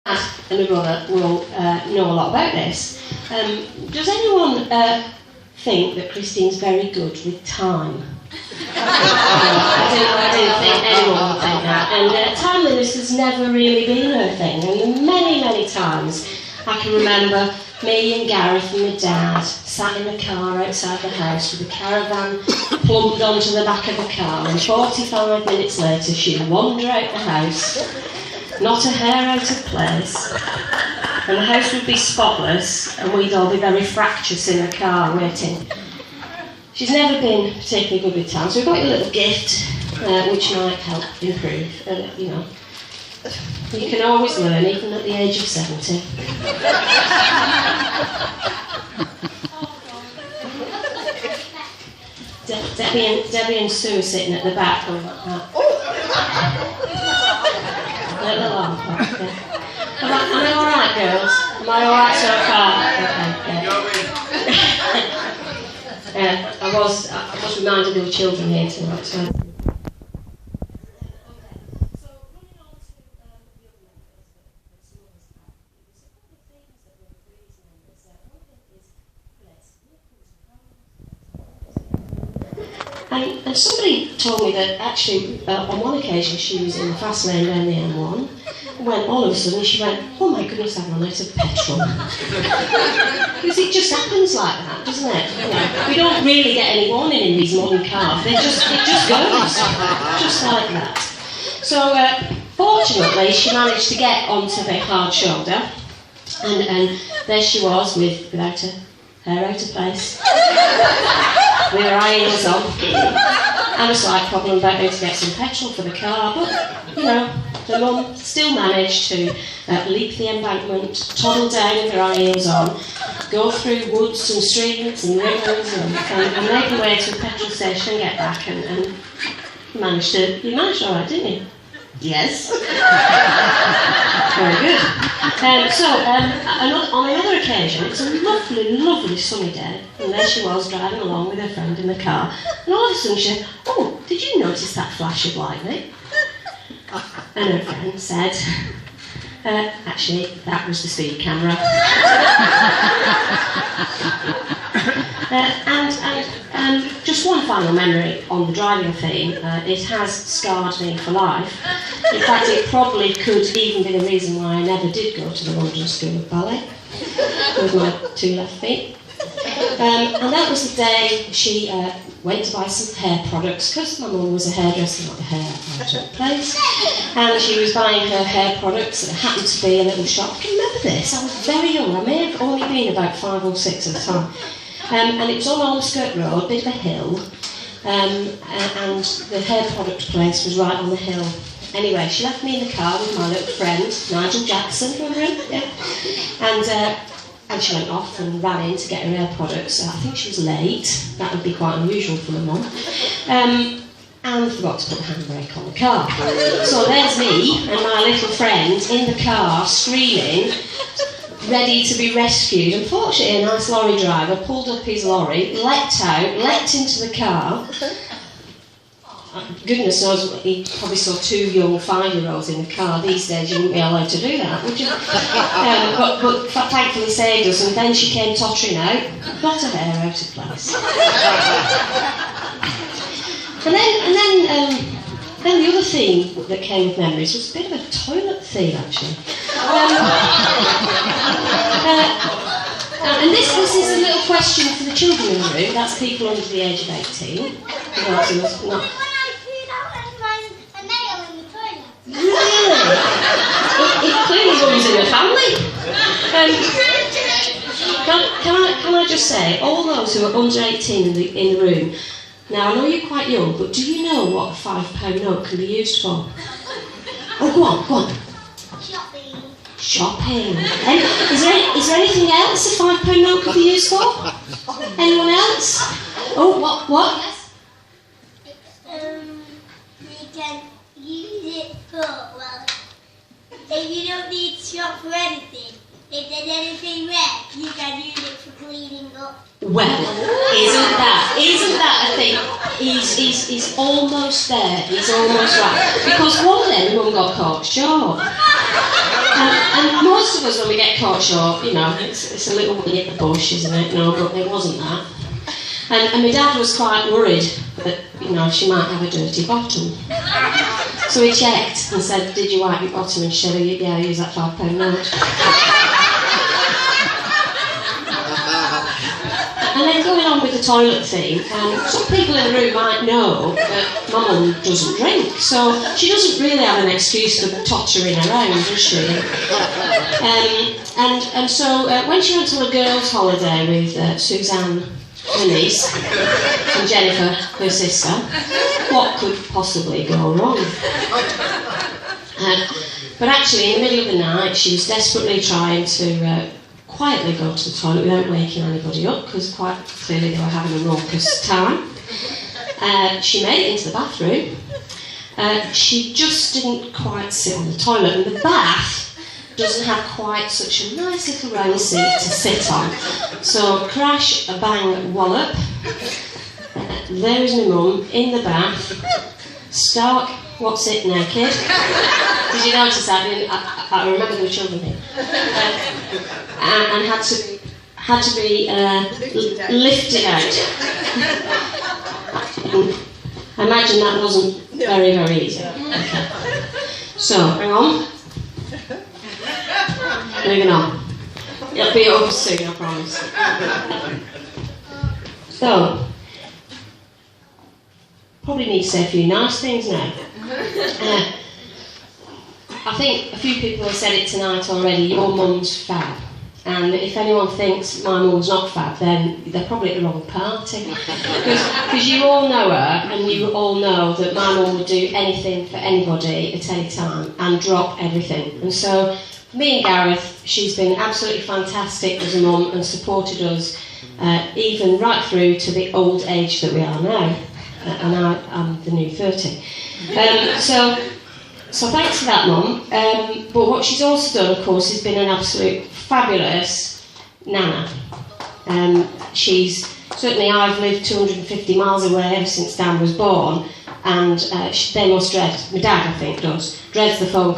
and my brother will know a lot about this. Does anyone think that Christine's very good with time? I didn't think anyone would think that. And timeliness has never really been her thing. And many times I can remember me and Gareth and my dad sat in the car outside the house with the caravan plumped onto the back of the car, and 45 minutes later she'd wander out the house, not a hair out of place, and the house would be spotless and we'd all be very fractious in the car waiting. She's never been particularly good with time, so we've got you a little gift which might help improve, you know. You can always learn, even at the age of 70. Debbie and Sue are sitting at the back going like that. Little lamp, yeah. Am I alright, girls? Am I alright so far? Okay, yeah. I was reminded there were children here tonight. So. And somebody told me that actually on one occasion she was in the fast lane down the M1, when all of a sudden she went, "Oh my goodness, I've run out of petrol." Because it just happens like that, doesn't it? You know, we don't really get any warning in these modern cars. It just goes, just like that. So fortunately she managed to get onto the hard shoulder, and there she was without her hair out of place. With her high heels on, and a slight problem about how to get some petrol for the car, but, you know, the mum still managed to leap the embankment, toddle down with her high heels on, go through woods and streams and rivers and make her way to a petrol station and get back, and you managed all right, didn't you? Yes. Very good. On another occasion, it was a lovely sunny day, and there she was driving along with her friend in the car, and all of a sudden she said, "Oh, did you notice that flash of lightning?" And her friend said, "Actually, that was the speed camera." And just one final memory on the driving theme. It has scarred me for life. In fact, it probably could even be the reason why I never did go to the London School of Ballet with my two left feet. And that was the day she went to buy some hair products, because my mum was a hairdresser, not a hair place, and she was buying her hair products, and it happened to be a little shop. I can remember this, I was very young, I may have only been about 5 or 6 at the time. And it was on Alderskirk Road, a bit of a hill, and the hair product place was right on the hill. Anyway, she left me in the car with my little friend, Nigel Jackson, remember him? Yeah. And she went off and ran in to get her hair products. I think she was late, that would be quite unusual for a mum. And forgot to put the handbrake on the car. So there's me and my little friend in the car, screaming, ready to be rescued. Unfortunately, a nice lorry driver pulled up his lorry, leapt into the car. Goodness knows, he probably saw 2 young 5-year-olds in the car. These days you wouldn't be allowed to do that, would you? But thankfully saved us, and then she came tottering out, not a hair out of place. And then the other theme that came with memories was a bit of a toilet theme, actually. And this is a little question for the children in the room. That's people under the age of 18. Really? It clearly runs in the family. Can I just say, all those who are under 18 in the room, now I know you're quite young, but do you know what a £5 note can be used for? Oh, go on. Shopping. And is there anything else a £5 note could be used for? Anyone else? Oh, what? You can use it for, well, if you don't need to shop for anything, if there's anything red, you can use it for cleaning up. Well, isn't that a thing? He's almost there. He's almost right. Because one day Mum got caught short. And of us, when we get caught short, you know, it's a little bit in the bush, isn't it? No, but it wasn't that. And my dad was quite worried that, you know, she might have a dirty bottom. So he checked and said, "Did you wipe your bottom?" And she said, "Yeah, I use that £5 note." And then going on with the toilet theme, some people in the room might know that my mum doesn't drink, so she doesn't really have an excuse for tottering around, does she? And so when she went on a girls' holiday with Suzanne, her niece, and Jennifer, her sister, what could possibly go wrong? But actually, in the middle of the night, she was desperately trying to quietly go to the toilet without waking anybody up, because quite clearly they were having a raucous time. She made it into the bathroom. She just didn't quite sit on the toilet, and the bath doesn't have quite such a nice little round seat to sit on. So crash, a bang, wallop. There is my mum in the bath, stark, what's it, naked. Did you notice that? I remember there were children here. And had to be lifted out. I imagine that wasn't very, very easy. Okay. So, hang on. Moving on. It'll be over soon, I promise. So, probably need to say a few nice things now. I think a few people have said it tonight already, your mum's fab. And if anyone thinks my mum's not fab, then they're probably at the wrong party. Because you all know her, and you all know that my mum would do anything for anybody at any time and drop everything. And so, for me and Gareth, she's been absolutely fantastic as a mum and supported us even right through to the old age that we are now. And I'm the new 30. So thanks for that, Mum. But what she's also done, of course, has been an absolute fabulous nana. Certainly I've lived 250 miles away ever since Dan was born, and they must dread, my dad I think does, dreads the phone call.